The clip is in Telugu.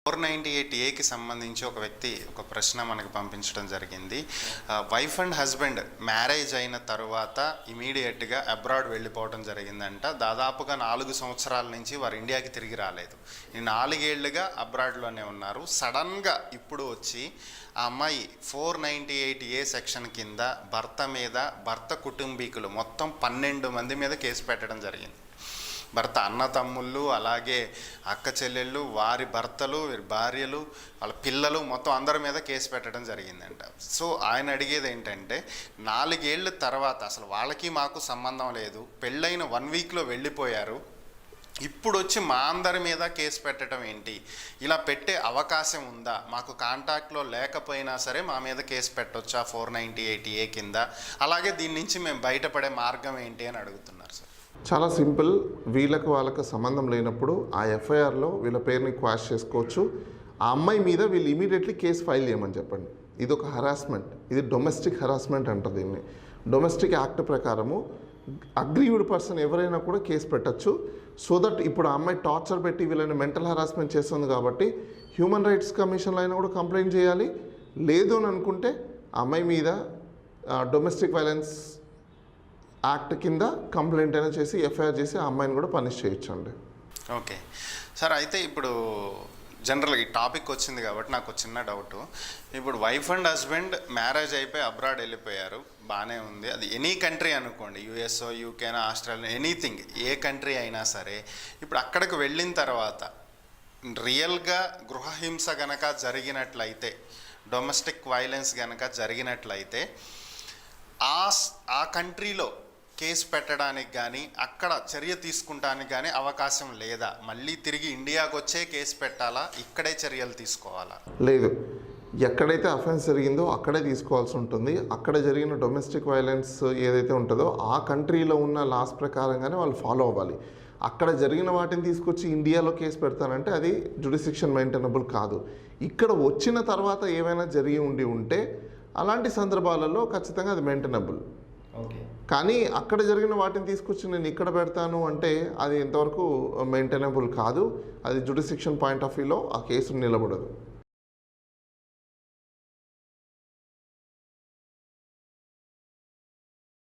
498ఏకి సంబంధించి ఒక వ్యక్తి ఒక ప్రశ్న మనకు పంపించడం జరిగింది. వైఫ్ అండ్ హస్బెండ్ మ్యారేజ్ అయిన తర్వాత ఇమీడియట్గా అబ్రాడ్ వెళ్ళిపోవడం జరిగిందంట. దాదాపుగా 4 సంవత్సరాల నుంచి వారు ఇండియాకి తిరిగి రాలేదు. ఈ 4 ఏళ్లుగా అబ్రాడ్లోనే ఉన్నారు. సడన్గా ఇప్పుడు వచ్చి ఆ అమ్మాయి 498A సెక్షన్ కింద భర్త కుటుంబీకులు మొత్తం 12 మంది మీద కేసు పెట్టడం జరిగింది. భర్త అన్న తమ్ముళ్ళు, అలాగే అక్క చెల్లెళ్ళు, వారి భర్తలు, వీరి భార్యలు, వాళ్ళ పిల్లలు, మొత్తం అందరి మీద కేసు పెట్టడం జరిగిందంట. సో ఆయన అడిగేది ఏంటంటే, 4 ఏళ్ళ తర్వాత అసలు వాళ్ళకి మాకు సంబంధం లేదు, పెళ్ళైన 1 వీక్లో వెళ్ళిపోయారు, ఇప్పుడు వచ్చి మా అందరి మీద కేసు పెట్టడం ఏంటి? ఇలా పెట్టే అవకాశం ఉందా? మాకు కాంటాక్ట్లో లేకపోయినా సరే మా మీద కేసు పెట్టొచ్చా 498A కింద? అలాగే దీని నుంచి మేము బయటపడే మార్గం ఏంటి అని అడుగుతున్నారు సార్. చాలా సింపుల్. వాళ్ళకి సంబంధం లేనప్పుడు ఆ ఎఫ్ఐఆర్లో వీళ్ళ పేరుని క్వాష్ చేసుకోవచ్చు. ఆ అమ్మాయి మీద వీళ్ళు ఇమీడియట్లీ కేసు ఫైల్ చేయమని చెప్పండి. ఇది ఒక హరాస్మెంట్, ఇది డొమెస్టిక్ హరాస్మెంట్ అంటారు దీన్ని. డొమెస్టిక్ యాక్ట్ ప్రకారము అగ్రీవ్డ్ పర్సన్ ఎవరైనా కూడా కేసు పెట్టచ్చు. సో దట్ ఇప్పుడు ఆ అమ్మాయి టార్చర్ పెట్టి వీళ్ళని మెంటల్ హరాస్మెంట్ చేస్తుంది కాబట్టి హ్యూమన్ రైట్స్ కమిషన్లో అయినా కూడా కంప్లైంట్ చేయాలి. లేదు అని అనుకుంటే ఆ అమ్మాయి మీద డొమెస్టిక్ వైలెన్స్ యాక్ట్ కింద కంప్లైంట్ అయినా చేసి ఎఫ్ఐఆర్ చేసి ఆ అమ్మాయిని కూడా పనిష్ చేయొచ్చు అండి. ఓకే సార్, అయితే ఇప్పుడు జనరల్గా ఈ టాపిక్ వచ్చింది కాబట్టి నాకు చిన్న డౌటు. ఇప్పుడు వైఫ్ అండ్ హస్బెండ్ మ్యారేజ్ అయిపోయి అబ్రాడ్ వెళ్ళిపోయారు, బాగానే ఉంది. అది ఎనీ కంట్రీ అనుకోండి, యుఎస్ఓ, యూకేనా, ఆస్ట్రేలియా, ఎనీథింగ్, ఏ కంట్రీ అయినా సరే. ఇప్పుడు అక్కడికి వెళ్ళిన తర్వాత రియల్గా గృహహింస గనక జరిగినట్లయితే, డొమెస్టిక్ వైలెన్స్ గనక జరిగినట్లయితే ఆ కంట్రీలో కేసు పెట్టడానికి కానీ అక్కడ చర్య తీసుకుంటానికి కానీ అవకాశం లేదా? మళ్ళీ తిరిగి ఇండియాకు వచ్చే కేసు పెట్టాలా, ఇక్కడే చర్యలు తీసుకోవాలా? లేదు, ఎక్కడైతే అఫెన్స్ జరిగిందో అక్కడే తీసుకోవాల్సి ఉంటుంది. అక్కడ జరిగిన డొమెస్టిక్ వైలెన్స్ ఏదైతే ఉంటుందో ఆ కంట్రీలో ఉన్న లాస్ ప్రకారంగానే వాళ్ళు ఫాలో అవ్వాలి. అక్కడ జరిగిన వాటిని తీసుకొచ్చి ఇండియాలో కేసు పెడతానంటే అది జ్యుడిస్డిక్షన్ మెయింటైనబుల్ కాదు. ఇక్కడ వచ్చిన తర్వాత ఏమైనా జరిగి ఉంటే అలాంటి సందర్భాలలో ఖచ్చితంగా అది మెయింటైనబుల్. కానీ అక్కడ జరిగిన వాటిని తీసుకొచ్చి నేను ఇక్కడ పెడతాను అంటే అది ఎంతవరకు మెయింటైనబుల్ కాదు. అది జ్యుడిస్డిక్షన్ పాయింట్ ఆఫ్ వ్యూలో ఆ కేసు నిలబడదు.